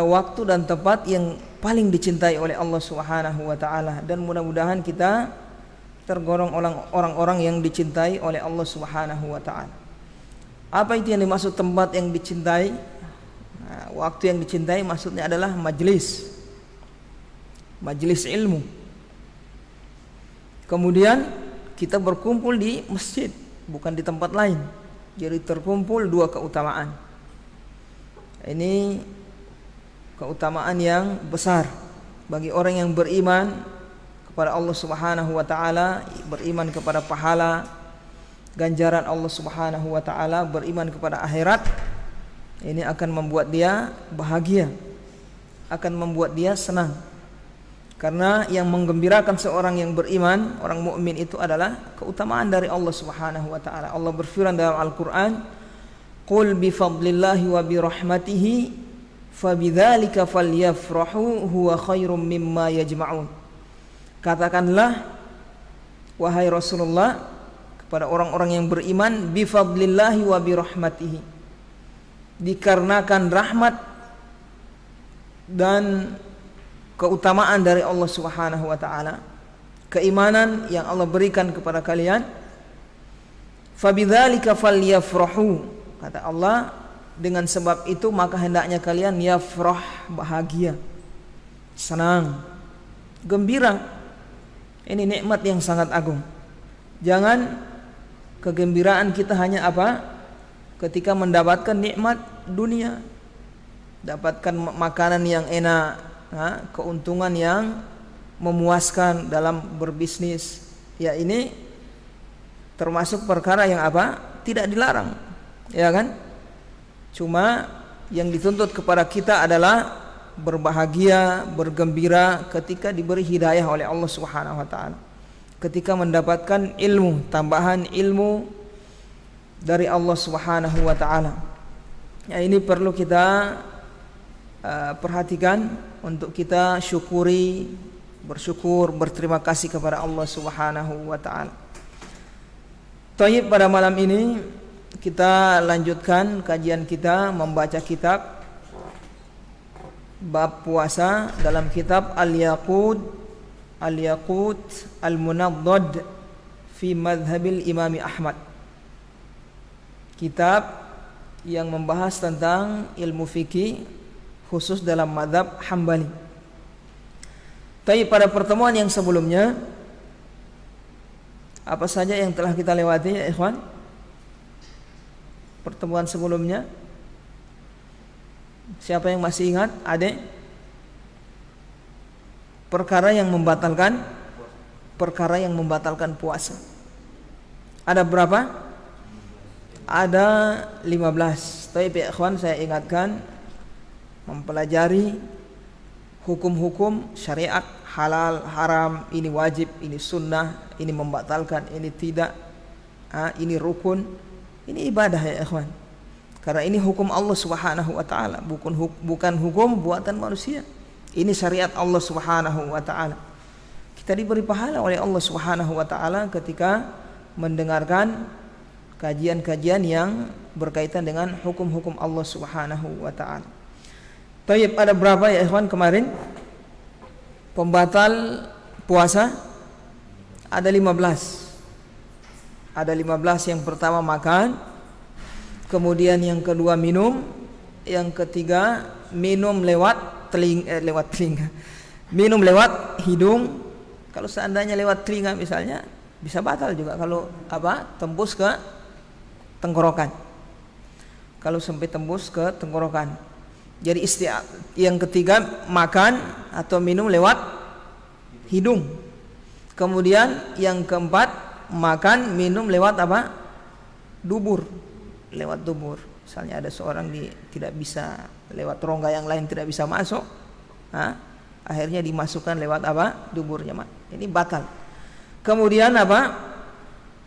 waktu dan tempat yang paling dicintai oleh Allah Subhanahu wa taala, dan mudah-mudahan kita tergolong orang-orang yang dicintai oleh Allah Subhanahu wa taala. Apa itu yang dimaksud tempat yang dicintai? Nah, waktu yang dicintai maksudnya adalah majelis ilmu. Kemudian kita berkumpul di masjid, bukan di tempat lain. Jadi terkumpul dua keutamaan. Ini keutamaan yang besar bagi orang yang beriman kepada Allah Subhanahu wa taala, beriman kepada pahala ganjaran Allah Subhanahu wa taala, beriman kepada akhirat. Ini akan membuat dia bahagia, akan membuat dia senang. Karena yang menggembirakan seorang yang beriman, orang mukmin itu adalah keutamaan dari Allah Subhanahu wa taala. Allah berfirman dalam Al-Qur'an, "Qul bi fadlillahi wa bi rahmatihi fabidzalika falyafrahu huwa khairum mimma yajma'un." Katakanlah wahai Rasulullah kepada orang-orang yang beriman, bi fadlillahi wa bi rahmatihi, dikarenakan rahmat dan keutamaan dari Allah Subhanahu wa taala, keimanan yang Allah berikan kepada kalian, fabidzalika falyafrahu, kata Allah, dengan sebab itu maka hendaknya kalian yafrah, bahagia, senang, gembira. Ini nikmat yang sangat agung. Jangan kegembiraan kita hanya apa? Ketika mendapatkan nikmat dunia, dapatkan makanan yang enak, keuntungan yang memuaskan dalam berbisnis. Ya, ini termasuk perkara yang apa? Tidak dilarang, ya kan? Cuma yang dituntut kepada kita adalah berbahagia, bergembira ketika diberi hidayah oleh Allah Subhanahu wa taala. Ketika mendapatkan ilmu, tambahan ilmu dari Allah Subhanahu wa taala. Ya, ini perlu kita perhatikan untuk kita syukuri, bersyukur, berterima kasih kepada Allah Subhanahu wa taala. Thayyib, pada malam ini kita lanjutkan kajian kita membaca kitab bab puasa dalam kitab Al-Yaqut Al-Munaddad fi Madhhabil Imam Ahmad. Kitab yang membahas tentang ilmu fikih khusus dalam mazhab Hambali. Tapi pada pertemuan yang sebelumnya, apa saja yang telah kita lewati ya ikhwan? Pertemuan sebelumnya, siapa yang masih ingat? Adek? Perkara yang membatalkan puasa. Ada berapa? Ada 15. Tapi ya ikhwan, saya ingatkan, mempelajari hukum-hukum syariat, halal, haram, ini wajib, ini sunnah, ini membatalkan, ini tidak, ini rukun, ini ibadah ya ikhwan. Karena ini hukum Allah Subhanahu wa taala, bukan hukum buatan manusia. Ini syariat Allah Subhanahu wa taala. Kita diberi pahala oleh Allah Subhanahu wa taala ketika mendengarkan kajian-kajian yang berkaitan dengan hukum-hukum Allah Subhanahu wa taala. Tayyib, ada berapa ya ikhwan kemarin? Pembatal puasa ada 15. Ada 15. Yang pertama makan, kemudian yang kedua minum, yang ketiga minum lewat telinga. Minum lewat hidung. Kalau seandainya lewat telinga misalnya, bisa batal juga kalau tembus ke tenggorokan. Kalau sampai tembus ke tenggorokan. Jadi yang ketiga makan atau minum lewat hidung. Kemudian yang keempat makan minum lewat dubur. Lewat dubur. Misalnya ada seorang tidak bisa lewat rongga yang lain, tidak bisa masuk, akhirnya dimasukkan lewat duburnya. Ini batal. Kemudian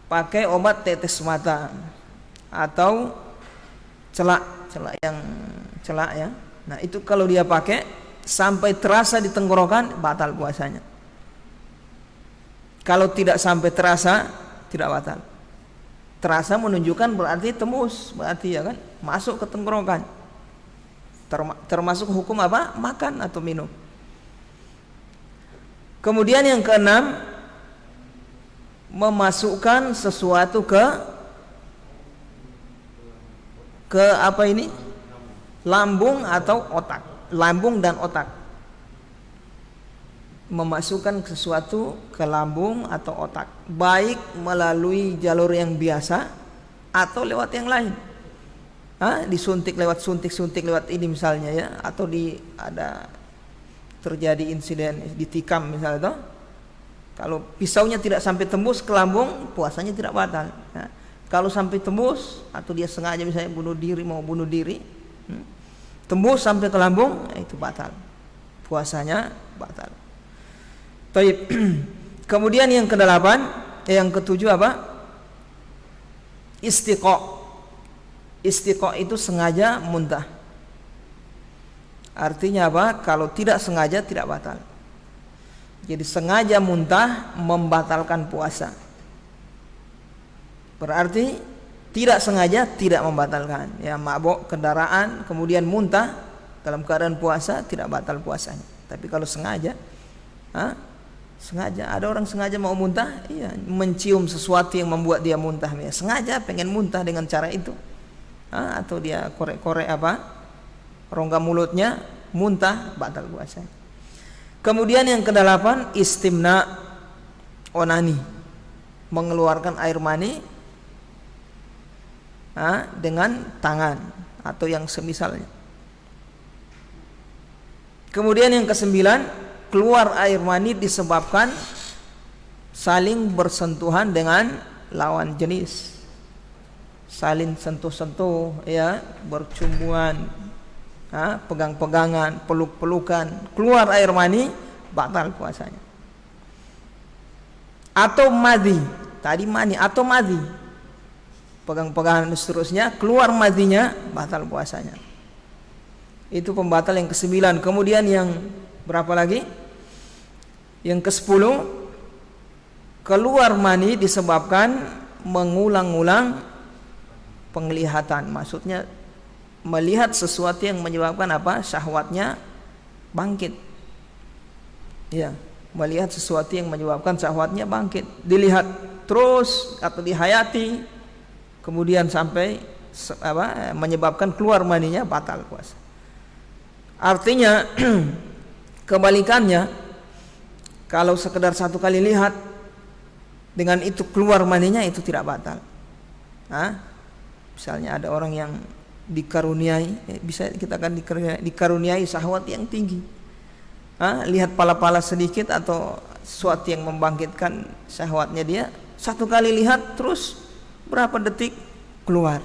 pakai obat tetes mata atau celak ya. Nah, itu kalau dia pakai sampai terasa di tenggorokan, batal puasanya. Kalau tidak sampai terasa, tidak batal. Terasa menunjukkan berarti tembus, berarti ya kan, masuk ke tenggorokan. termasuk hukum apa? Makan atau minum. Kemudian yang keenam, memasukkan sesuatu ke apa ini? Lambung atau otak. Lambung dan otak. Memasukkan sesuatu ke lambung atau otak, baik melalui jalur yang biasa atau lewat yang lain. Disuntik lewat suntik lewat ini misalnya ya, atau ada terjadi insiden ditikam misalnya toh. Kalau pisaunya tidak sampai tembus ke lambung, puasanya tidak batal. Kalau sampai tembus atau dia sengaja misalnya mau bunuh diri, tembus sampai ke lambung, itu batal. Puasanya batal. Taib. Kemudian yang yang ketujuh apa? Istiqa. Istiqa itu sengaja muntah. Artinya apa? Kalau tidak sengaja tidak batal. Jadi sengaja muntah membatalkan puasa. Berarti tidak sengaja tidak membatalkan. Ya, mabok kendaraan kemudian muntah dalam keadaan puasa tidak batal puasanya. Tapi kalau sengaja, sengaja ada orang sengaja mau muntah, iya, mencium sesuatu yang membuat dia muntah, ya, sengaja pengen muntah dengan cara itu, atau dia korek-korek rongga mulutnya muntah, batal puasa. Kemudian yang kedelapan, istimna, onani, mengeluarkan air mani dengan tangan atau yang semisalnya. Kemudian yang kesembilan, keluar air mani disebabkan saling bersentuhan dengan lawan jenis, saling sentuh-sentuh, ya, bercumbuan, pegang-pegangan, peluk-pelukan, keluar air mani, batal puasanya. Atau madhi, tadi mani atau madhi, pegang-pegangan dan seterusnya, keluar madhinya, batal puasanya. Itu pembatal yang ke-9. Kemudian yang berapa lagi? Yang ke-10, keluar mani disebabkan mengulang-ulang penglihatan. Maksudnya melihat sesuatu yang menyebabkan apa? Syahwatnya bangkit. Ya, melihat sesuatu yang menyebabkan syahwatnya bangkit. Dilihat terus atau dihayati, kemudian sampai menyebabkan keluar maninya, batal puasa. Artinya kebalikannya, kalau sekedar satu kali lihat dengan itu keluar maninya, itu tidak batal. Misalnya ada orang yang dikaruniai, bisa kita akan dikaruniai syahwat yang tinggi, lihat pala-pala sedikit atau sesuatu yang membangkitkan syahwatnya, dia satu kali lihat terus berapa detik keluar,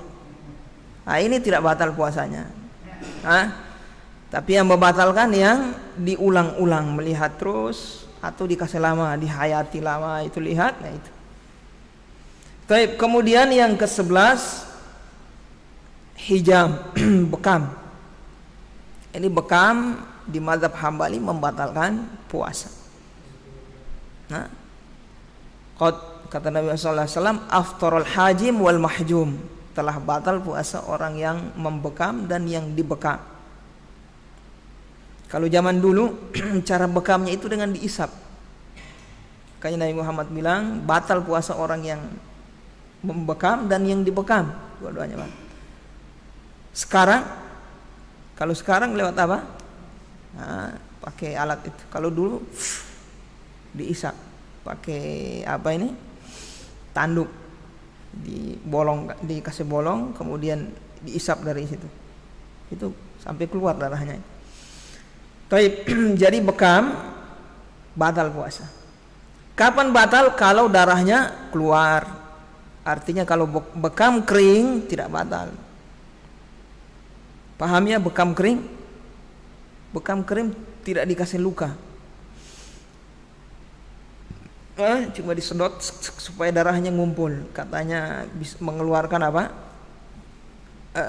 ini tidak batal puasanya. Tapi yang membatalkan yang diulang-ulang, melihat terus atau dikasih lama, dihayati lama, itu lihat, itu. Baik, kemudian yang ke-11, hijam, bekam. Ini bekam di mazhab Hambali membatalkan puasa. Kata Nabi sallallahu alaihi wasallam, aftarul hajim wal mahjum, telah batal puasa orang yang membekam dan yang dibekam. Kalau zaman dulu cara bekamnya itu dengan diisap. Makanya Nabi Muhammad bilang batal puasa orang yang membekam dan yang dibekam, dua-duanya. Sekarang, kalau sekarang lewat apa? Pakai alat itu. Kalau dulu diisap, pakai apa ini? Tanduk, dikasih bolong, kemudian diisap dari situ. Itu sampai keluar darahnya. Jadi bekam batal puasa. Kapan batal? Kalau darahnya keluar. Artinya kalau bekam kering tidak batal. Paham ya, bekam kering? Bekam kering tidak dikasih luka. Cuma disedot supaya darahnya ngumpul. Katanya bisa mengeluarkan apa?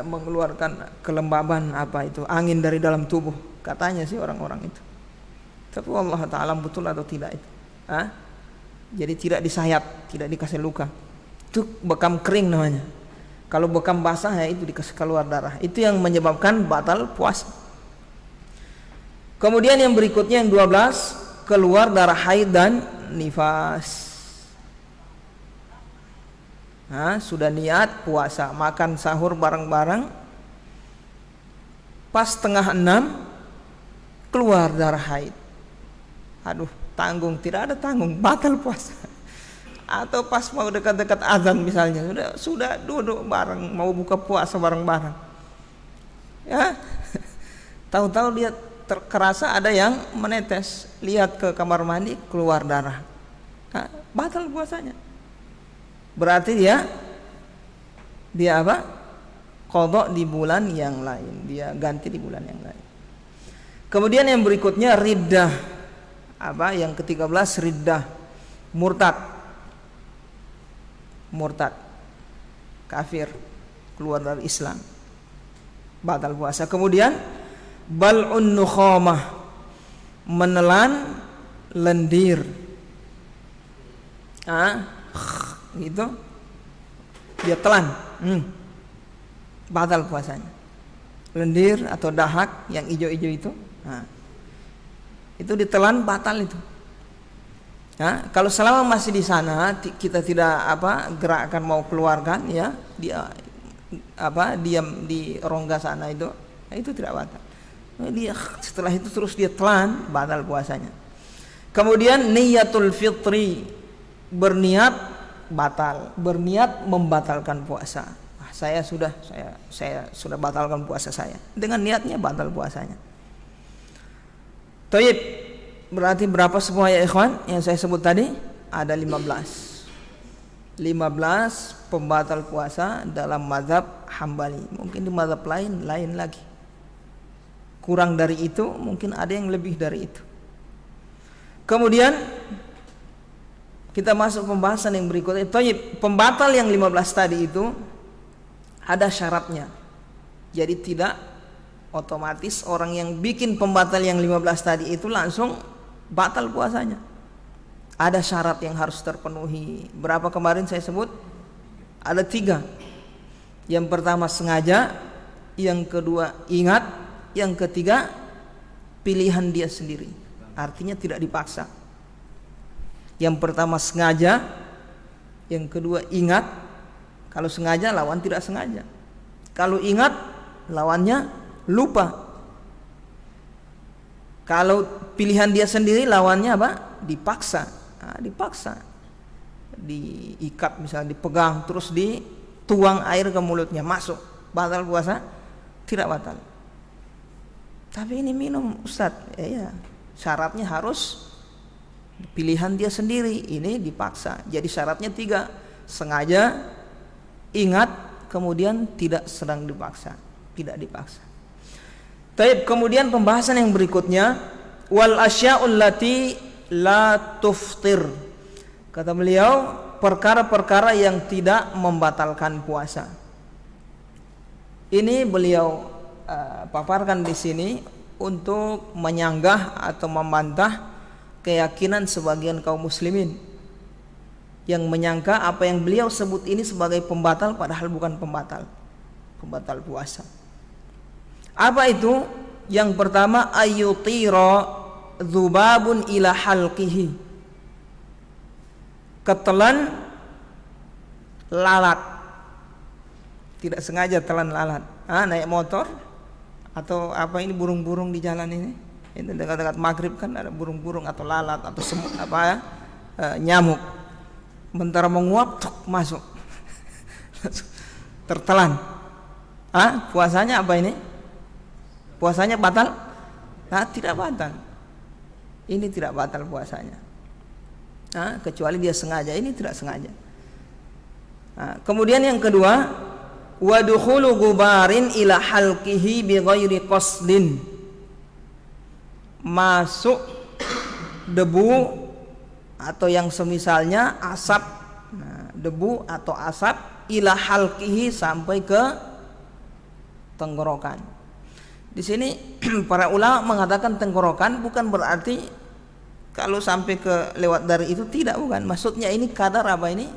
Mengeluarkan kelembaban angin dari dalam tubuh. Katanya sih orang-orang itu. Tapi Allah Ta'ala betul atau tidak itu. Jadi tidak disayat, tidak dikasih luka. Itu bekam kering namanya. Kalau bekam basah, ya itu dikasih keluar darah. Itu yang menyebabkan batal puasa. Kemudian yang berikutnya yang 12, keluar darah haid dan nifas. Nah, sudah niat puasa, makan sahur bareng-bareng, pas setengah 6 keluar darah haid. Aduh, tanggung, tidak ada tanggung, batal puasa. Atau pas mau dekat-dekat azan misalnya, sudah duduk bareng, mau buka puasa bareng-bareng. Ya, tahu-tahu dia kerasa ada yang menetes, lihat ke kamar mandi keluar darah. Nah, batal puasanya. Berarti dia apa? Qadha di bulan yang lain, dia ganti di bulan yang lain. Kemudian yang berikutnya riddah. Apa? Yang ke-13 riddah, murtad, kafir, keluar dari Islam, batal puasa. Kemudian bal'un nukhamah, menelan lendir, gitu, dia telan, batal puasanya. Lendir atau dahak yang hijau-hijau itu, itu ditelan, batal itu. Nah, kalau selama masih di sana kita tidak gerakkan mau keluarkan, ya dia diam di rongga sana itu, itu tidak batal. Dia setelah itu terus dia telan, batal puasanya. Kemudian niyatul fitri, berniat batal, berniat membatalkan puasa. Saya sudah batalkan puasa saya, dengan niatnya batal puasanya. Thayyib, berarti berapa semua ya ikhwan yang saya sebut tadi? Ada 15 pembatal puasa dalam mazhab Hambali. Mungkin di mazhab lain lagi. Kurang dari itu, mungkin ada yang lebih dari itu. Kemudian kita masuk pembahasan yang berikutnya. Thayyib, pembatal yang 15 tadi itu ada syaratnya. Jadi tidak otomatis orang yang bikin pembatal yang 15 tadi itu langsung batal puasanya. Ada syarat yang harus terpenuhi. Berapa kemarin saya sebut? Ada 3. Yang pertama sengaja, yang kedua ingat, yang ketiga pilihan dia sendiri. Artinya tidak dipaksa. Yang pertama sengaja, yang kedua ingat. Kalau sengaja lawan tidak sengaja. Kalau ingat lawannya lupa. Kalau pilihan dia sendiri lawannya apa? Dipaksa. Dipaksa. Diikat misalnya, dipegang terus dituang air ke mulutnya, masuk. Batal puasa? Tidak batal. Tapi ini minum Ustadz, ya syaratnya harus pilihan dia sendiri. Ini dipaksa. Jadi syaratnya 3. Sengaja, ingat, kemudian tidak sedang dipaksa, tidak dipaksa. Taib, kemudian pembahasan yang berikutnya, wal asya'ul lati la tuftir. Kata beliau, perkara-perkara yang tidak membatalkan puasa. Ini beliau paparkan di sini untuk menyanggah atau membantah keyakinan sebagian kaum muslimin yang menyangka apa yang beliau sebut ini sebagai pembatal, padahal bukan pembatal puasa. Apa itu? Yang pertama, ayyutira dzubabun ila halqihi, ketelan lalat, tidak sengaja telan lalat. Naik motor atau ini burung-burung di jalan ini dekat-dekat maghrib kan ada burung-burung atau lalat atau semut nyamuk. Bentar menguap, masuk, tertelan. Puasanya apa ini? Puasanya batal? Tidak batal. Ini tidak batal puasanya. Kecuali dia sengaja. Ini tidak sengaja. Kemudian yang kedua, wa dukhulu gubarin ila halqihi bi ghairi qasdin, masuk debu atau yang semisalnya asap, debu atau asap ila halqihi, sampai ke tenggorokan. Di sini para ulama mengatakan tenggorokan bukan berarti kalau sampai ke lewat dari itu, tidak, bukan. Maksudnya ini kadar apa ini?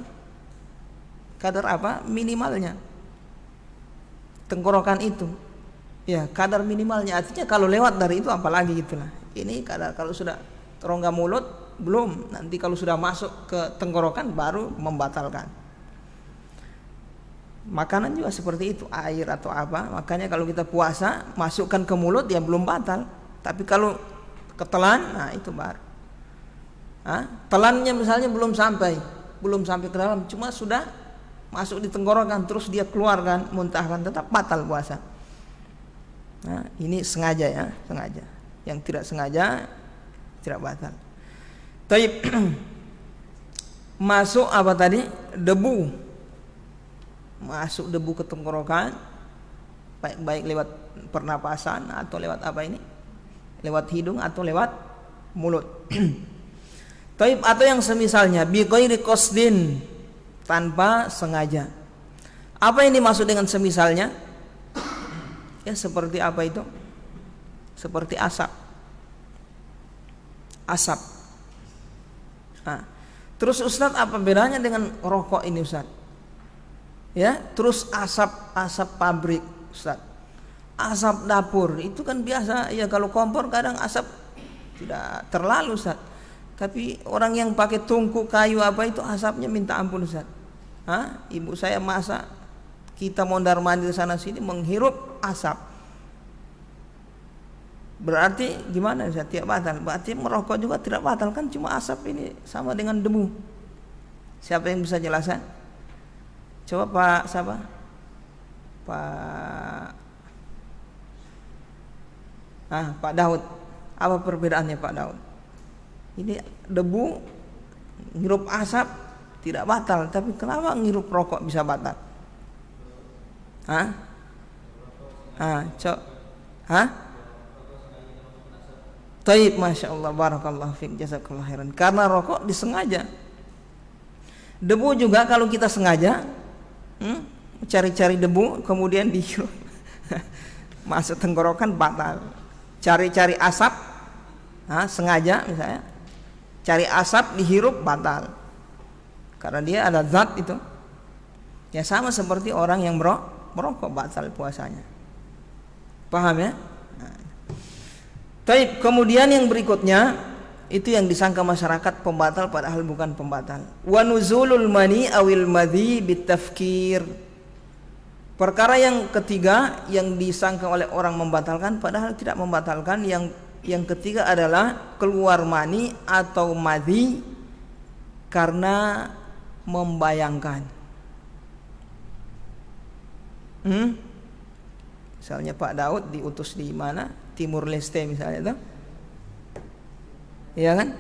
Kadar apa? Minimalnya tenggorokan itu. Ya, kadar minimalnya, artinya kalau lewat dari itu apalagi gitulah. Ini kadar, kalau sudah rongga mulut belum, nanti kalau sudah masuk ke tenggorokan baru membatalkan. Makanan juga seperti itu, air atau apa. Makanya kalau kita puasa masukkan ke mulut ya belum batal. Tapi kalau ketelan, nah itu baru. Telannya misalnya belum sampai ke dalam, cuma sudah masuk di tenggorokan, terus dia keluarkan, muntahkan, tetap batal puasa. Nah, ini sengaja ya, sengaja. Yang tidak sengaja tidak batal. Taib. Masuk apa tadi? Debu. Masuk debu ke tenggorokan, baik lewat pernapasan atau lewat apa ini? Lewat hidung atau lewat mulut. Taib, atau yang semisalnya bi ghairi qasdin, tanpa sengaja. Apa yang dimaksud dengan semisalnya? Ya seperti apa itu? Seperti asap. Terus Ustaz, apa bedanya dengan rokok ini Ustaz? Ya, terus asap pabrik Ustaz. Asap dapur itu kan biasa ya, kalau kompor kadang asap tidak terlalu Ustaz. Tapi orang yang pakai tungku kayu apa itu asapnya minta ampun Ustaz. Ibu saya masak, kita mondar mandir sana sini menghirup asap. Berarti gimana Ustaz? Tidak batal. Berarti merokok juga tidak batal kan, cuma asap ini sama dengan debu. Siapa yang bisa jelaskan? Coba Pak siapa? Pak Daud. Apa perbedaannya Pak Daud? Ini debu, ngirup asap tidak batal, tapi kenapa ngirup rokok bisa batal? Taib, masya Allah, barakallahu fiik, jazakallahu khairan. Karena rokok disengaja. Debu juga kalau kita sengaja, cari-cari debu kemudian dihirup, masuk tenggorokan batal. Cari-cari asap, sengaja misalnya, cari asap dihirup batal. Karena dia ada zat itu. Ya sama seperti orang yang merokok batal puasanya. Paham ya? Taib, kemudian yang berikutnya itu yang disangka masyarakat pembatal padahal bukan pembatal. Wa nuzulul mani awil madhi bitafkir. Perkara yang ketiga yang disangka oleh orang membatalkan padahal tidak membatalkan, yang ketiga adalah keluar mani atau madhi karena membayangkan. Misalnya Pak Daud diutus di mana? Timur Leste misalnya itu. Iya kan?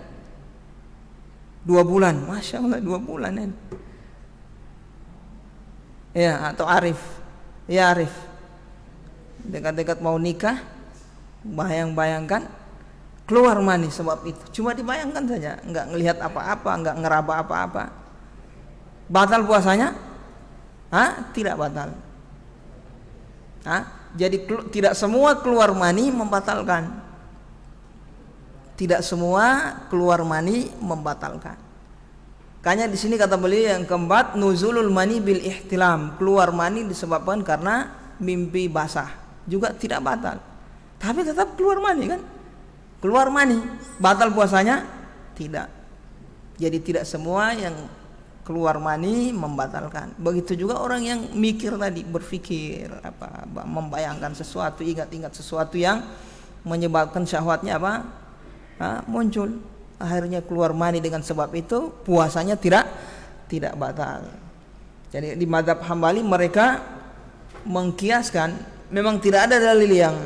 2 bulan, masya Allah 2 bulan kan? Ya, atau Arif, ya Arif, dekat-dekat mau nikah, bayangkan keluar mani sebab itu, cuma dibayangkan saja, nggak ngelihat apa-apa, nggak ngeraba apa-apa, batal puasanya? Tidak batal. Jadi tidak semua keluar mani membatalkan. Tidak semua keluar mani membatalkan. Makanya di sini kata beliau yang keempat, nuzulul mani bil ihtilam, keluar mani disebabkan karena mimpi basah, juga tidak batal. Tapi tetap keluar mani kan? Keluar mani, batal puasanya? Tidak. Jadi tidak semua yang keluar mani membatalkan. Begitu juga orang yang mikir tadi, berpikir membayangkan sesuatu, ingat-ingat sesuatu yang menyebabkan syahwatnya muncul, akhirnya keluar mani dengan sebab itu puasanya tidak batal. Jadi di mazhab Hambali mereka mengkiaskan, memang tidak ada dalil yang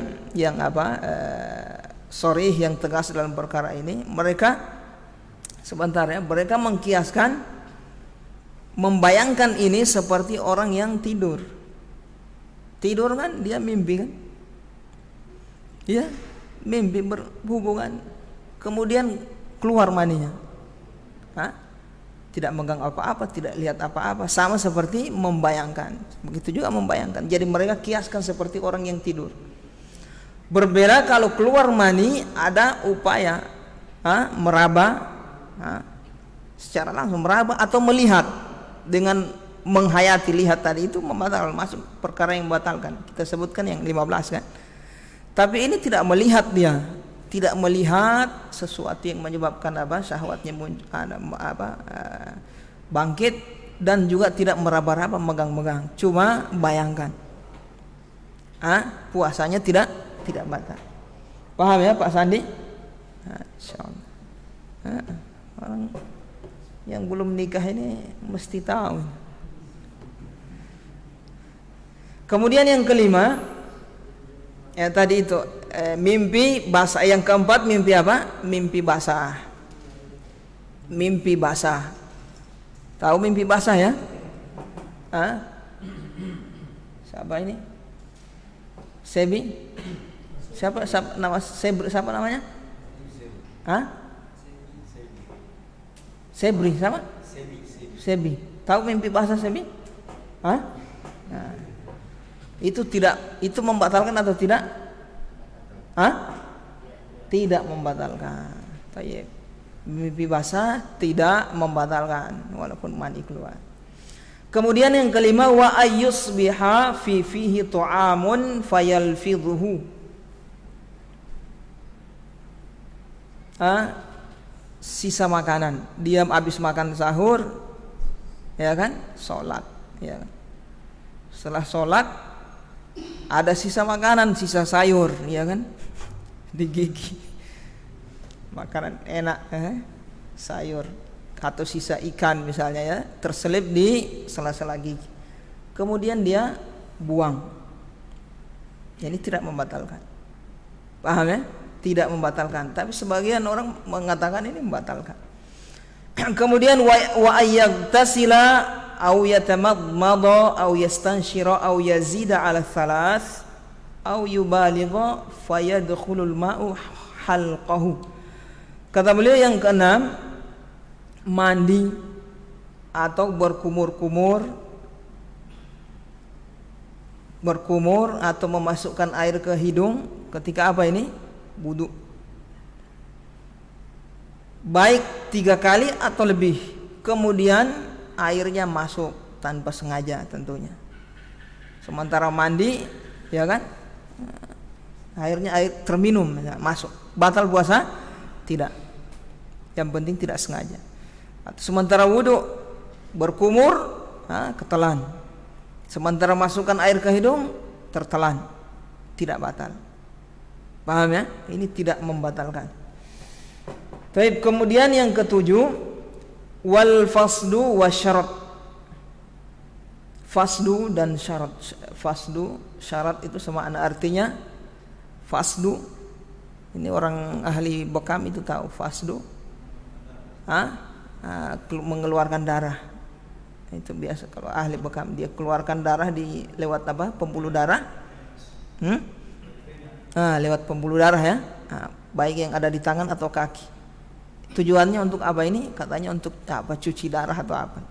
sharih yang tegas dalam perkara ini. Mereka mengkiaskan, membayangkan ini seperti orang yang tidur kan, dia mimpi kan, ya mimpi berhubungan, kemudian keluar maninya, tidak megang apa-apa, tidak lihat apa-apa, sama seperti membayangkan. Begitu juga membayangkan. Jadi mereka kiaskan seperti orang yang tidur. Berbeda kalau keluar mani ada upaya meraba, secara langsung meraba atau melihat dengan menghayati, lihat tadi itu membatalkan, masuk perkara yang membatalkan. Kita sebutkan yang 15 kan. Tapi ini tidak melihat dia, tidak melihat sesuatu yang menyebabkan syahwatnya bangkit, dan juga tidak meraba-raba megang-megang, cuma bayangkan. Puasanya tidak batal. Paham ya Pak Sandi? Insyaallah. Orang yang belum nikah ini mesti tahu. Kemudian yang kelima, tadi itu mimpi basah. Yang keempat mimpi apa? Mimpi basah. Mimpi basah. Tahu mimpi basah ya? Siapa ini? Sebi? Siapa namanya? Sebri sama? Sebi. Tahu mimpi basah Sebi? Itu membatalkan atau tidak? Tidak membatalkan. Tayyib. Mimpi basah tidak membatalkan walaupun mani keluar. Kemudian yang kelima, wa ayyusbiha fi fihi tu'amun fayalfidhuhu. Sisa makanan, dia habis makan sahur, ya kan? Salat, ya. Setelah salat ada sisa makanan, sisa sayur, ya kan? Di gigi. Makanan enak, sayur atau sisa ikan misalnya ya, terselip di sela-sela gigi. Kemudian dia buang. Ini tidak membatalkan. Paham ya? Tidak membatalkan, tapi sebagian orang mengatakan ini membatalkan. Kemudian wa ayyagtasila aw yatamadmada aw yastanshira aw yazida ala thalath aw yubaligha fayadkhulul ma'u halqahu. Kata beliau yang keenam, mandi atau berkumur atau memasukkan air ke hidung ketika apa ini? Wudu. Baik 3 kali atau lebih. Kemudian airnya masuk tanpa sengaja tentunya. Sementara mandi, ya kan? Air terminum masuk. Batal puasa? Tidak. Yang penting tidak sengaja. Sementara wudu berkumur, ketelan. Sementara masukkan air ke hidung, tertelan. Tidak batal. Paham ya? Ini tidak membatalkan. Baik, kemudian yang ketujuh, wal fasdu wasyarat. Fasdu dan syarat. Fasdu, syarat itu sama artinya. Fasdu, ini orang ahli bekam itu tahu fasdu. Mengeluarkan darah. Itu biasa kalau ahli bekam, dia keluarkan darah di lewat pembuluh darah. Lewat pembuluh darah ya. Baik yang ada di tangan atau kaki. Tujuannya untuk apa ini? Katanya untuk cuci darah atau apa.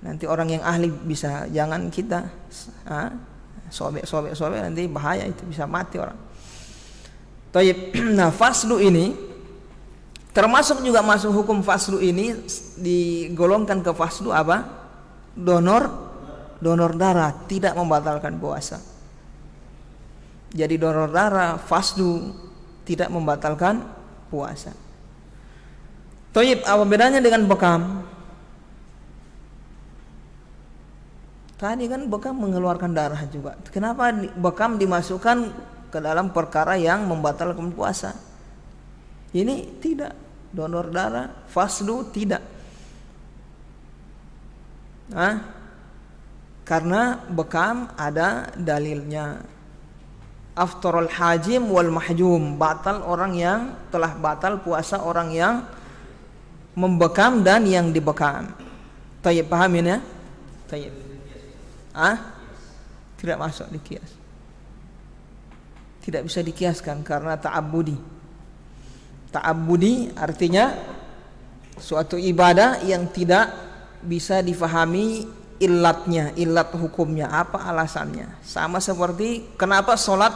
Nanti orang yang ahli bisa, jangan kita sobek nanti bahaya, itu bisa mati orang. Taib. Nah, faslu ini termasuk juga masuk hukum faslu ini digolongkan ke faslu apa? Donor darah, tidak membatalkan puasa. Jadi donor darah faslu tidak membatalkan puasa. Taib, apa bedanya dengan bekam? Tadi kan bekam mengeluarkan darah juga. Kenapa bekam dimasukkan ke dalam perkara yang membatalkan puasa? Ini tidak. Donor darah, fasdu tidak. Karena bekam ada dalilnya. Aftarul hajim wal mahjum, batal orang yang telah batal puasa orang yang membekam dan yang dibekam. Tayyib, pahamin ya? Tayyib. Tidak masuk di kias. Tidak bisa dikiaskan karena ta'abbudi. Ta'abbudi artinya suatu ibadah yang tidak bisa difahami illatnya, illat hukumnya, apa alasannya. Sama seperti kenapa sholat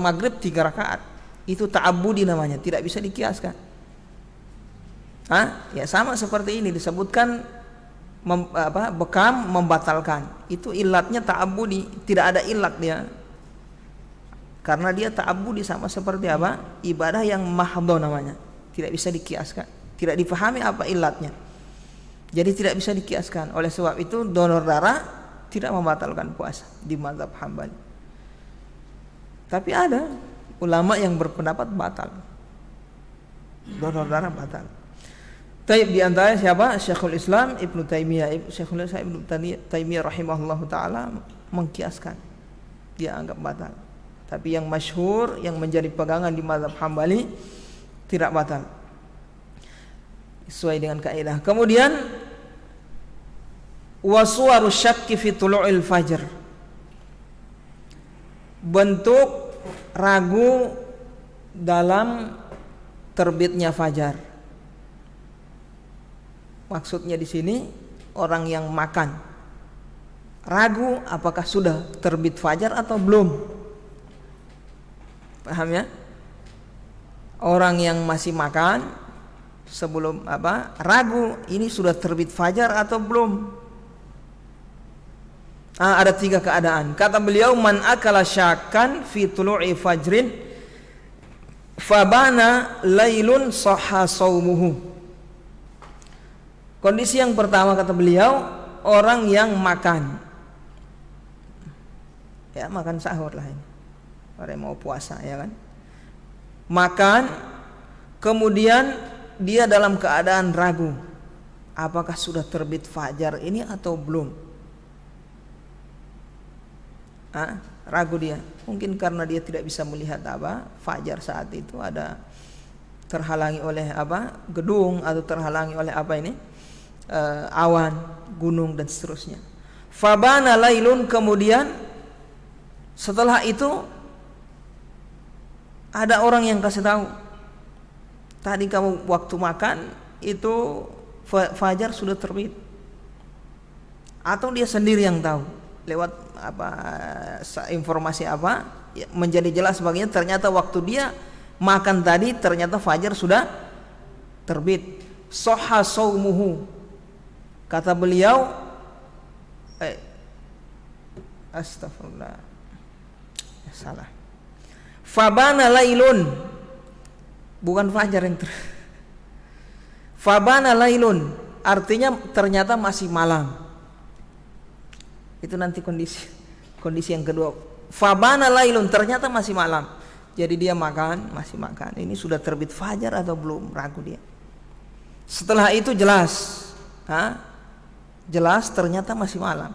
maghrib 3 rakaat, itu ta'abbudi namanya, tidak bisa dikiaskan. Ya sama seperti ini disebutkan bekam membatalkan. Itu ilatnya ta'abbudi, tidak ada ilat dia. Karena dia ta'abbudi sama seperti apa? Ibadah yang mahdho namanya. Tidak bisa dikiaskan, tidak dipahami apa ilatnya. Jadi tidak bisa dikiaskan. Oleh sebab itu donor darah tidak membatalkan puasa di mazhab Hambali. Tapi ada ulama yang berpendapat batal. Donor darah batal. Taib di antara siapa? Syekhul Islam Ibnu Taimiyah. Syekhul Islam Ibnu Taimiyah rahimahullahu taala mengkiaskan. Dia anggap batal. Tapi yang masyhur yang menjadi pegangan di mazhab Hambali tidak batal. Sesuai dengan kaidah. Kemudian wasuwaru syakki fi tulu'il fajr. Bentuk ragu dalam terbitnya fajar. Maksudnya di sini orang yang makan ragu apakah sudah terbit fajar atau belum. Paham ya? Orang yang masih makan sebelum ragu ini sudah terbit fajar atau belum. Ada 3 keadaan. Kata beliau, man akala syakkan fi tulu'i fajrin fabana lailun sahha shaumuhu. Kondisi yang pertama kata beliau, orang yang makan. Ya, makan sahur lah ini. Orang yang mau puasa ya kan. Makan, kemudian dia dalam keadaan ragu apakah sudah terbit fajar ini atau belum. Ragu dia. Mungkin karena dia tidak bisa melihat fajar saat itu, ada terhalangi oleh gedung atau terhalangi oleh awan, gunung dan seterusnya. Fabana lailun, kemudian setelah itu ada orang yang kasih tahu, tadi kamu waktu makan itu fajar sudah terbit. Atau dia sendiri yang tahu lewat informasi menjadi jelas baginya, ternyata waktu dia makan tadi ternyata fajar sudah terbit. Sahha shaumuhu. Kata beliau, astagfirullah, salah. Fabana lailun, bukan fajar yang Fabana lailun artinya ternyata masih malam. Itu nanti kondisi yang kedua. Fabana lailun, ternyata masih malam. Jadi dia masih makan. Ini sudah terbit fajar atau belum? Ragu dia. Setelah itu jelas, jelas ternyata masih malam.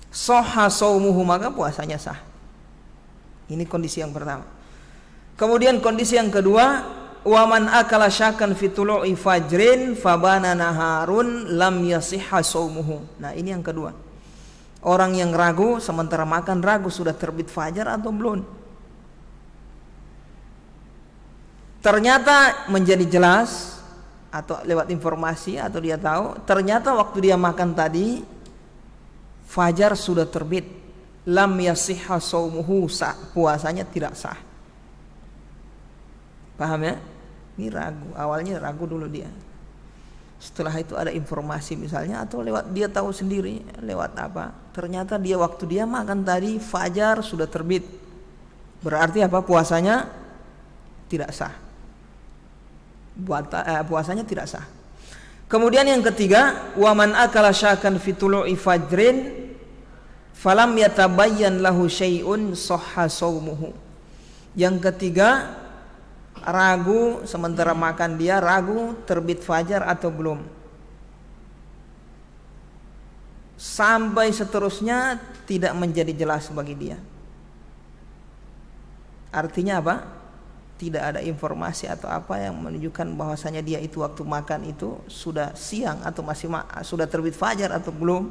Sahha shaumuhu, maka puasanya sah. Ini kondisi yang pertama. Kemudian kondisi yang kedua, waman akala syakkan fi tulu'i fajrin fabana naharun lam yasihha shaumuhu. Nah, ini yang kedua. Orang yang ragu sementara makan, ragu sudah terbit fajar atau belum. Ternyata menjadi jelas atau lewat informasi atau dia tahu, ternyata waktu dia makan tadi fajar sudah terbit. Lam yasihha shaumuhu, puasanya tidak sah. Paham ya? Ini ragu, awalnya ragu dulu dia. Setelah itu ada informasi misalnya, atau lewat dia tahu sendiri lewat ternyata dia waktu dia makan tadi fajar sudah terbit. Berarti puasanya tidak sah. Puasanya tidak sah. Kemudian yang ketiga, waman akala syakkan fi tulu'i fajrin falam yatabayyan lahu syai'un sahha shaumuhu. Yang ketiga, ragu sementara makan, dia ragu terbit fajar atau belum. Sampai seterusnya tidak menjadi jelas bagi dia. Artinya Tidak ada informasi atau yang menunjukkan bahwasanya dia itu waktu makan itu sudah siang atau masih sudah terbit fajar atau belum.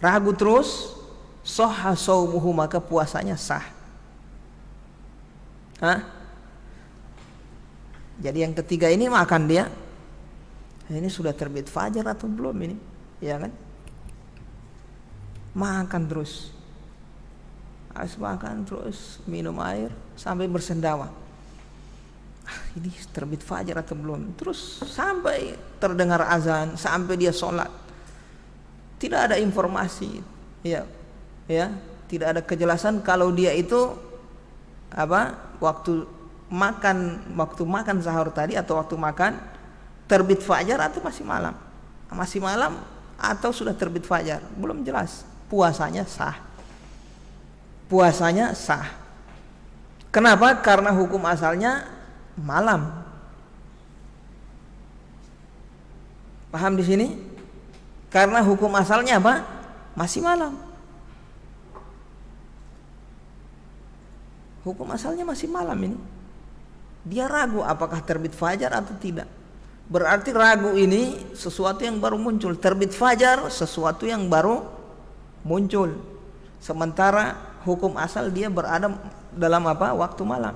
Ragu terus, sahha shaumuhu, maka puasanya sah. Jadi yang ketiga ini makan dia, ini sudah terbit fajar atau belum ini, ya kan? Makan terus, harus makan terus, minum air sampai bersendawa. ini terbit fajar atau belum. Terus sampai terdengar azan, sampai dia sholat, tidak ada informasi, ya, tidak ada kejelasan kalau dia itu waktu makan sahur tadi atau waktu makan terbit fajar atau masih malam atau sudah terbit fajar, belum jelas. Puasanya sah. Kenapa? Karena hukum asalnya malam. Paham di sini? Karena hukum asalnya apa? Masih malam. Hukum asalnya masih malam ini. Dia ragu apakah terbit fajar atau tidak. Berarti ragu ini sesuatu yang baru muncul. Terbit fajar sesuatu yang baru muncul. Sementara hukum asal dia berada dalam waktu malam.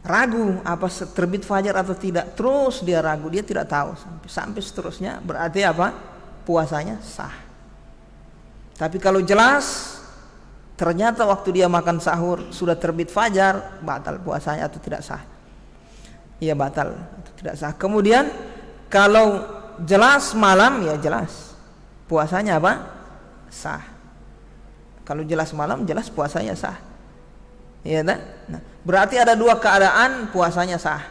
Ragu apa terbit fajar atau tidak, terus dia ragu, dia tidak tahu sampai seterusnya, berarti puasanya sah. Tapi kalau jelas ternyata waktu dia makan sahur sudah terbit fajar, batal puasanya atau tidak sah? Iya, batal atau tidak sah. Kemudian kalau jelas malam, ya jelas puasanya sah. Kalau jelas malam, jelas puasanya sah. Iya kan? Nah, berarti ada dua keadaan puasanya sah.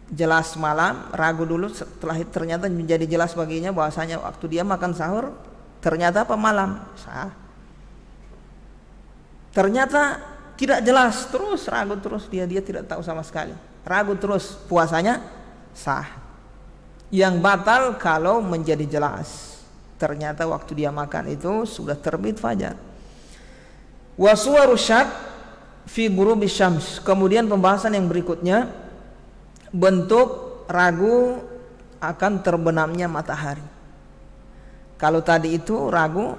Jelas malam, ragu dulu, setelah itu ternyata menjadi jelas baginya bahwasanya waktu dia makan sahur ternyata malam, sah. Ternyata tidak jelas, terus ragu terus, dia tidak tahu sama sekali. Ragu terus, puasanya sah. Yang batal kalau menjadi jelas. Ternyata waktu dia makan itu sudah terbit fajar. Wa suwaru syak fi ghurubi syams. Kemudian pembahasan yang berikutnya, bentuk ragu akan terbenamnya matahari. Kalau tadi itu ragu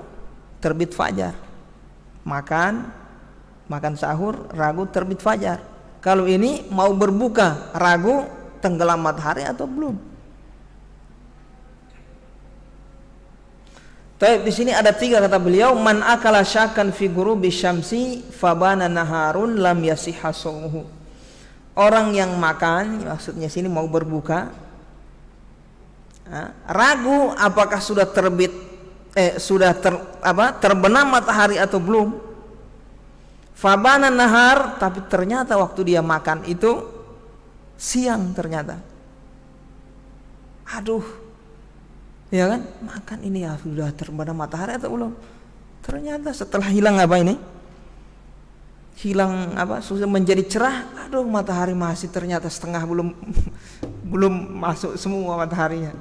terbit fajar, makan sahur ragu terbit fajar. Kalau ini mau berbuka ragu tenggelam matahari atau belum. Tapi di sini ada 3 kata beliau, man akala syakan fi ghurubi syamsi fabana naharun lam yasihha shaumuhu. Orang yang makan, maksudnya sini mau berbuka, ragu apakah sudah terbenam matahari atau belum. Fabana nahar, tapi ternyata waktu dia makan itu siang ternyata. Aduh, ya kan, makan ini ya sudah terbenam matahari atau belum. Ternyata setelah hilang sudah menjadi cerah, aduh matahari masih ternyata setengah, belum masuk semua mataharinya,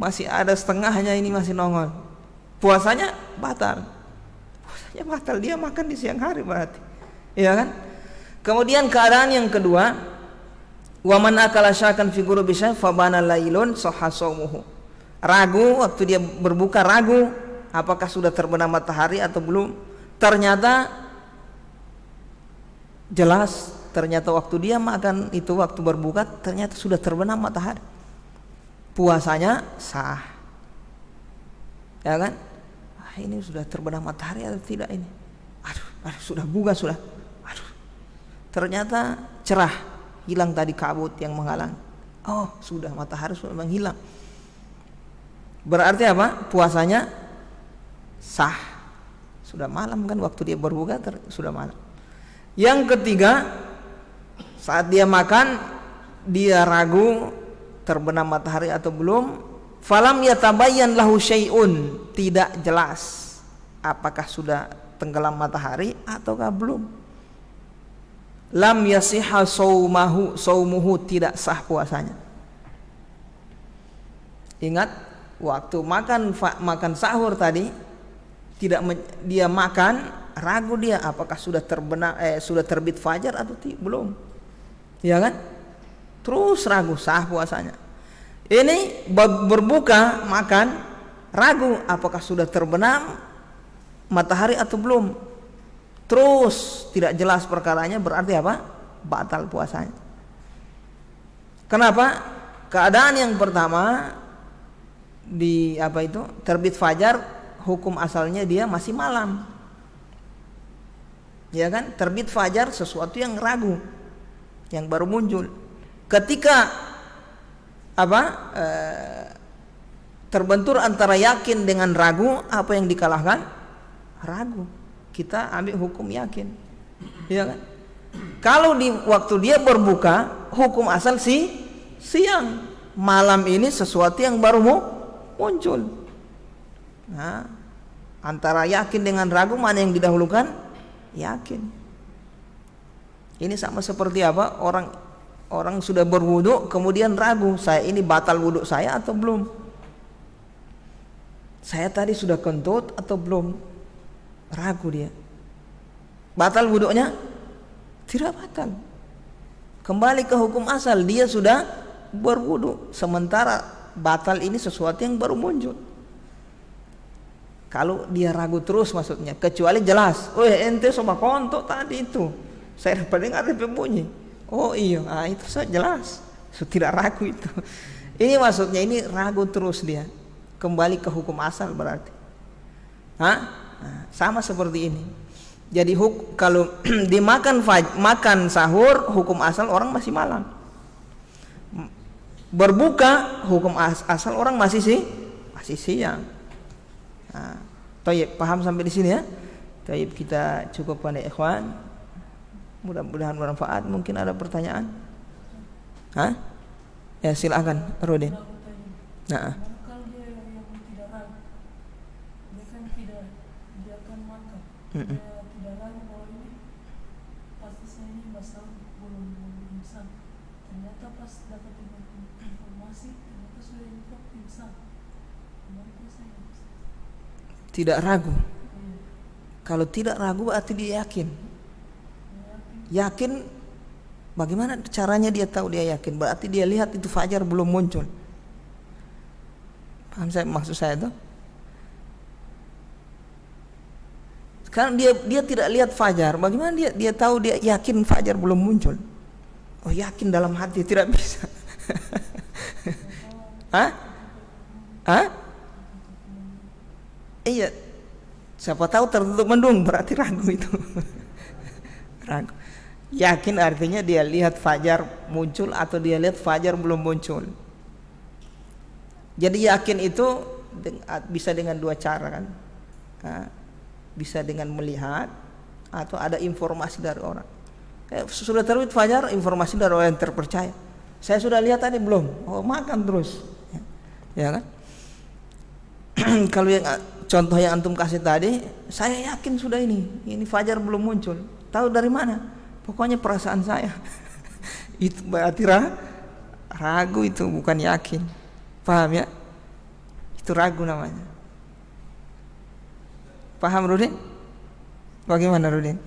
masih ada setengahnya, ini masih nongol. Puasanya batal, dia makan di siang hari berarti, ya kan. Kemudian keadaan yang kedua, wa man akala syakan fi ghurubi syamsi fabana lailun sahha shaumuhu. Ragu waktu dia berbuka, ragu apakah sudah terbenam matahari atau belum. Ternyata jelas, ternyata waktu dia makan itu, waktu berbuka ternyata sudah terbenam matahari, puasanya sah, ya kan. Ini sudah terbenam matahari atau tidak ini? Aduh, sudah buka sudah. Ternyata cerah, hilang tadi kabut yang menghalang. Oh, sudah matahari sudah menghilang. Berarti puasanya sah. Sudah malam kan, waktu dia berbuka sudah malam. Yang ketiga, saat dia makan dia ragu terbenam matahari atau belum. Falam yatabayyan lahu syai'un, tidak jelas apakah sudah tenggelam matahari ataukah belum. Lam yasihha shaumuhu, tidak sah puasanya. Ingat, waktu makan sahur tadi dia makan, ragu dia apakah sudah sudah terbit fajar atau belum, ya kan. Terus ragu, sah puasanya. Ini berbuka makan, ragu apakah sudah terbenam matahari atau belum, terus tidak jelas perkaranya, berarti batal puasanya. Kenapa? Keadaan yang pertama di terbit fajar, hukum asalnya dia masih malam, ya kan. Terbit fajar sesuatu yang ragu, yang baru muncul. Ketika terbentur antara yakin dengan ragu, apa yang dikalahkan? Ragu. Kita ambil hukum yakin, ya kan? Kalau di waktu dia berbuka, hukum asal siang. Malam ini sesuatu yang baru muncul. Nah, antara yakin dengan ragu, mana yang didahulukan? Yakin. Ini sama seperti apa? Orang sudah berwudu kemudian ragu, saya ini batal wudu saya atau belum? Saya tadi sudah kentut atau belum? Ragu dia. Batal wudunya? Tidak batal. Kembali ke hukum asal, dia sudah berwudu. Sementara batal ini sesuatu yang baru muncul. Kalau dia ragu terus maksudnya, kecuali jelas, oh ente sama kontok tadi itu, saya dapat dengar ada bunyi. Oh iya, itu jelas, tidak ragu itu. Ini maksudnya ini ragu terus dia. Kembali ke hukum asal berarti. Sama seperti ini. Jadi kalau dimakan makan sahur, hukum asal orang masih malam. Berbuka, hukum asal orang masih siang. Tayyib, paham sampai di sini ya? Tayyib, kita cukupkan ya ikhwan. Mudah-mudahan bermanfaat. Mungkin ada pertanyaan? Ya silakan, Rudin. Nah. Tidak ragu bahwa ini pasti saya ini basal belum imsak. Ternyata pas dapat informasi ternyata sudah imsak. Tidak ragu. Kalau tidak ragu berarti dia yakin. Yakin bagaimana caranya dia tahu dia yakin? Berarti dia lihat itu fajar belum muncul. Paham saya maksud saya itu? Sekarang dia tidak lihat fajar, bagaimana dia tahu dia yakin fajar belum muncul? Oh yakin dalam hati, tidak bisa. Iya, siapa tahu tertutup mendung, berarti ragu itu. Ragu. Yakin artinya dia lihat fajar muncul atau dia lihat fajar belum muncul. Jadi yakin itu bisa dengan dua cara kan? Bisa dengan melihat atau ada informasi dari orang. Sudah terbit fajar, informasi dari orang yang terpercaya. Saya sudah lihat tadi belum? Oh makan terus, ya kan? Kalau yang contoh yang antum kasih tadi, saya yakin sudah ini fajar belum muncul. Tahu dari mana? Pokoknya perasaan saya. Itu berarti ragu, itu bukan yakin. Paham ya? Itu ragu namanya. Paham Rudin? Bagaimana Rudin?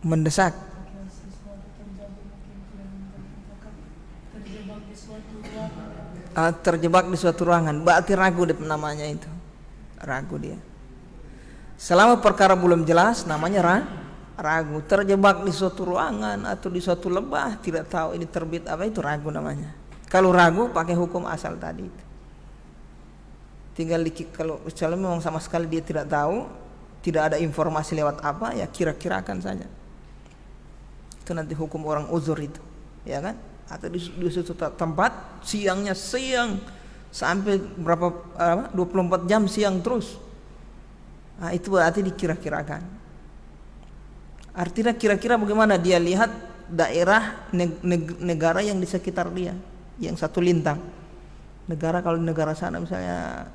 Mendesak. Terjebak di suatu ruangan. Berarti ragu namanya itu. Ragu dia. Selama perkara belum jelas namanya ragu. Terjebak di suatu ruangan atau di suatu lembah, tidak tahu ini terbit apa, itu ragu namanya. Kalau ragu pakai hukum asal tadi itu. Tinggal kalau misalnya memang sama sekali dia tidak tahu, tidak ada informasi lewat apa, ya kira-kirakan saja. Itu nanti hukum orang uzur itu, ya kan? Atau di suatu tempat siang sampai 24 jam siang terus. Nah, itu berarti dikira-kirakan. Artinya kira-kira bagaimana dia lihat daerah negara yang di sekitar dia, yang satu lintang. Negara, kalau di negara sana misalnya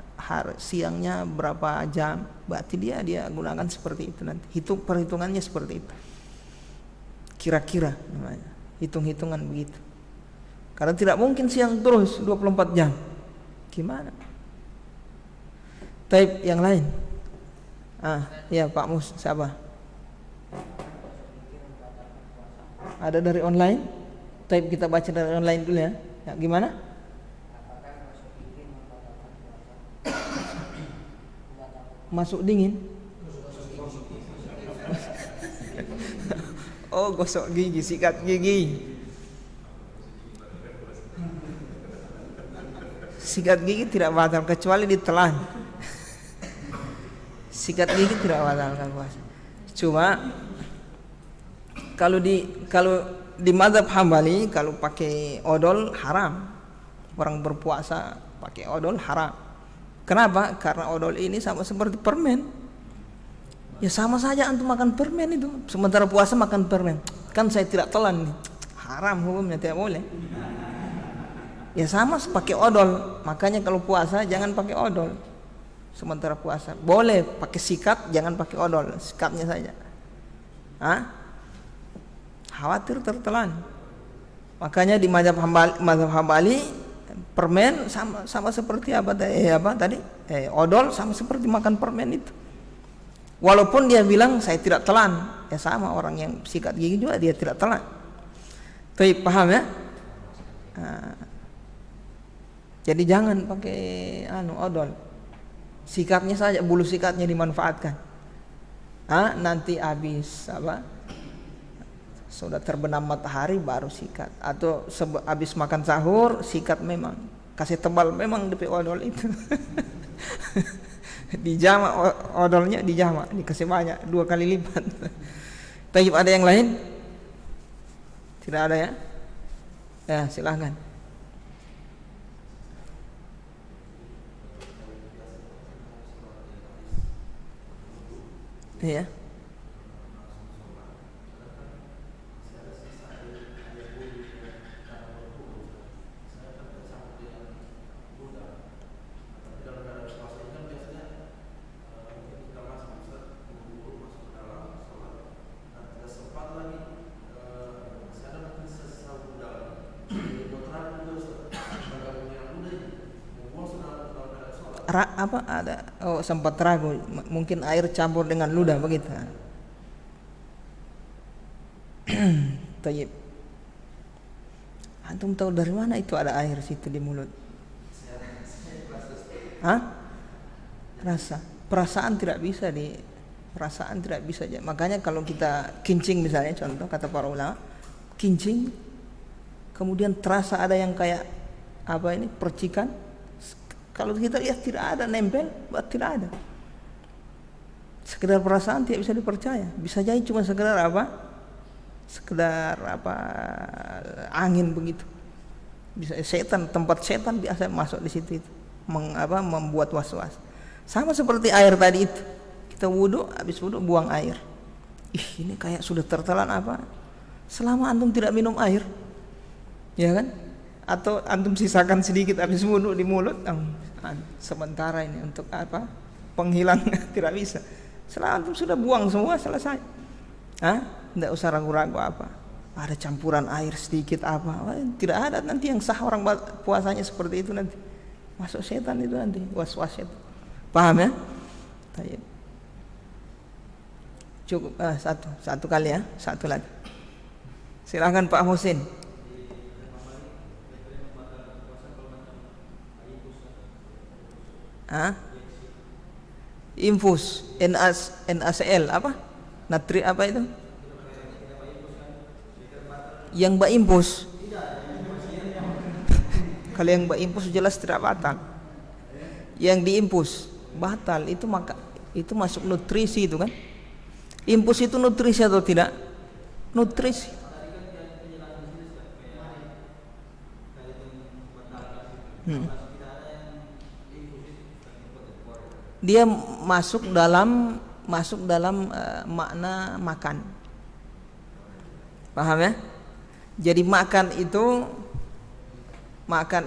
siangnya berapa jam, berarti dia gunakan seperti itu nanti. Perhitungannya seperti itu. Kira-kira namanya. Hitung-hitungan begitu. Karena tidak mungkin siang terus 24 jam. Gimana? Taib yang lain. Ya Pak Mus, siapa? Ada dari online? Taib kita baca dari online dulu ya. Ya gimana? Masuk dingin? Oh, gosok gigi, sikat gigi. Sikat gigi tidak batal kecuali ditelan. Sikat gigi tidak batalkan puasa. Cuma kalau di mazhab Hambali kalau pakai odol haram. Orang berpuasa pakai odol haram. Kenapa? Karena odol ini sama seperti permen. Ya sama saja antum makan permen itu. Sementara puasa makan permen. Kan saya tidak telan nih. Haram hukumnya, tidak boleh. Ya sama pakai odol. Makanya kalau puasa jangan pakai odol. Sementara puasa boleh pakai sikat, jangan pakai odol, sikatnya saja. Khawatir tertelan. Makanya di mazhab Hambali permen sama seperti tadi odol sama seperti makan permen itu. Walaupun dia bilang saya tidak telan, ya sama orang yang sikat gigi juga dia tidak telan. Tapi paham ya? Jadi jangan pakai odol. Sikatnya saja, bulu sikatnya dimanfaatkan. Nanti habis sudah terbenam matahari baru sikat, atau habis makan sahur sikat, memang kasih tebal memang DP odol itu. Dijama odolnya, dijama dikasih banyak 2 kali lipat. Tapi ada yang lain? Tidak ada ya? Ya silahkan. Iya. Sempat ragu, mungkin air campur dengan ludah begitu. Tayyib. Antum tahu dari mana itu ada air situ di mulut? Perasaan tidak bisa Makanya kalau kita kincing misalnya, contoh kata para ulama, kincing kemudian terasa ada yang kayak percikan. Kalau kita lihat tidak ada nempel, tidak ada. Sekedar perasaan tidak bisa dipercaya. Bisa jadi cuma sekedar angin begitu. Bisa tempat setan biasa masuk di situ itu. Membuat was-was. Sama seperti air tadi itu. Kita wudu, habis wudu buang air. Ini kayak sudah tertelan selama antum tidak minum air. Ya kan? Atau antum sisakan sedikit habis wudu di mulut, sementara ini untuk penghilang tidak bisa. Setelah antum sudah buang semua, selesai. Tidak usah ragu-ragu ada campuran air sedikit tidak ada. Nanti yang sah orang puasanya seperti itu, nanti masuk setan itu, nanti was-was itu. Paham ya? Tayyib. Cukup satu kali ya, satu lagi. Silakan Pak Husin. Infus NaCl natri itu yang infus. Kalau yang infus jelas tidak batal. Yang diinfus batal itu masuk nutrisi itu kan. Infus itu nutrisi atau tidak? Nutrisi. Dia masuk dalam makna makan. Paham ya? Jadi makan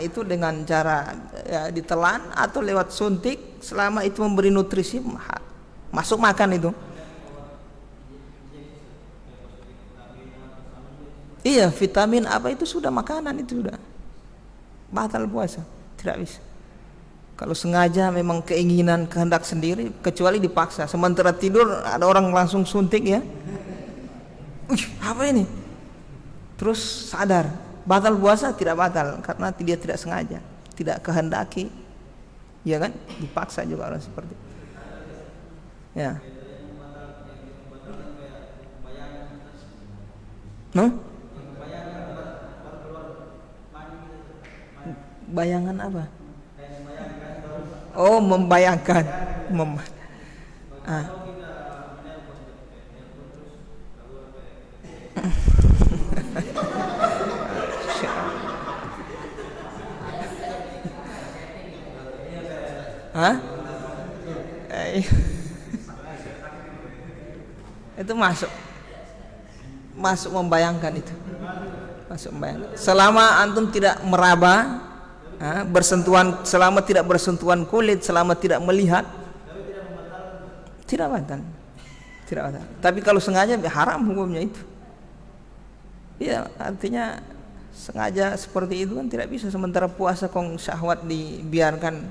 itu dengan cara ditelan atau lewat suntik, selama itu memberi nutrisi masuk makan itu. Iya, vitamin itu sudah makanan, itu sudah batal puasa, tidak bisa. Kalau sengaja memang keinginan kehendak sendiri, kecuali dipaksa. Sementara tidur ada orang langsung suntik ya. Apa ini? Terus sadar, batal puasa? Tidak batal, karena dia tidak sengaja, tidak kehendaki. Ya kan? Dipaksa juga orang seperti itu. Ya. Bayangan apa? Oh, membayangkan. Ah. Hah? Itu masuk membayangkan itu. Masuk membayangkan. Selama antum tidak meraba, bersentuhan, selama tidak bersentuhan kulit, selama tidak melihat, tidak batal. Tidak batal. Tapi kalau sengaja haram hukumnya itu. Ya, artinya sengaja seperti itu kan tidak bisa. Sementara puasa kong syahwat dibiarkan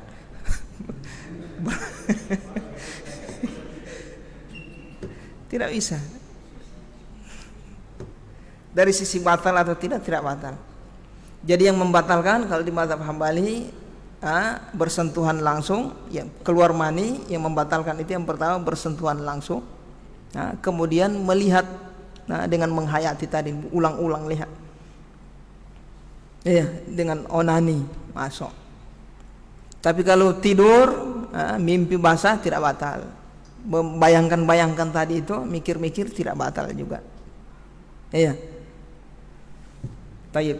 tidak bisa. Dari sisi batal atau tidak batal. Jadi yang membatalkan kalau di mazhab Hambali bersentuhan langsung, yang keluar mani, yang membatalkan itu yang pertama bersentuhan langsung. Kemudian melihat dengan menghayati tadi, ulang-ulang lihat. Iya, dengan onani masuk. Tapi kalau tidur, mimpi basah tidak batal. Membayangkan tadi itu, mikir-mikir tidak batal juga. Iya. Baik.